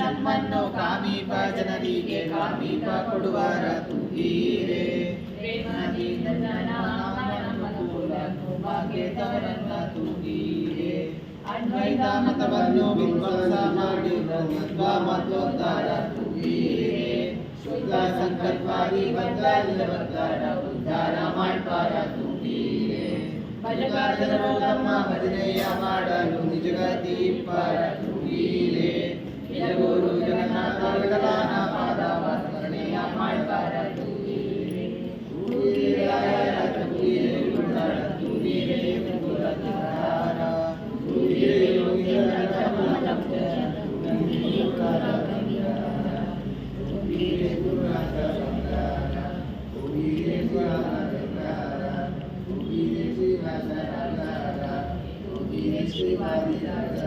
ನಮ್ಮನ್ನು ಕಾಮೀಪ ಜನರಿಗೆ ಕಾಮೀಪ ಕೊಡುವರ ತೂಗೀರೆ ಪ್ರೇಮದಿಂದ ಭಾಗ್ಯದವರನ್ನ ತೂಗೀರೆ ಅದ್ವೈತ ಮತವನ್ನು ವಿಧ್ವಂಸ ಮಾಡಿದ ಮತೋದ್ಧಾರ ತೂಗೀರೆ ಶುದ್ಧ ಸಂಕಲ್ಪಾದಿ ಬದ್ಧಾರ ಉದ್ಧಾರ ಮಾಡ್ಪಾರ ತೂಗೀರೆ ಭಜಕರು ತಮ್ಮ ಭಜನೆಯ ಮಾಡಲು ನಿಜಗತಿ ಪಾರ ತೂಗೀರೆ ಗುರು ಜಗನ್ನಾಥ ವಿಠಲನ ಪಾದವ ಸ್ಮರಣೆಯ ಮಾಡ್ಪಾರ ತೂಗೀರೆ ತೂಗೀರೆ ಗುರುಗಳ ತೂಗೀರೆ ಗುರುದಾರ ತೂಗೀರೆ ಯೋಗಿಗಳ ತೂಗೀರೆ ಗುರುನಾಥ ಸಂಗಾರ ತೂಗೀರೆ ಗುರುನಾಥ ತೂಗೀರೆ ಶ್ರೀವಾಸ ತೂಗೀರೆ ಶ್ರೀವಾದಿ ರಾಜ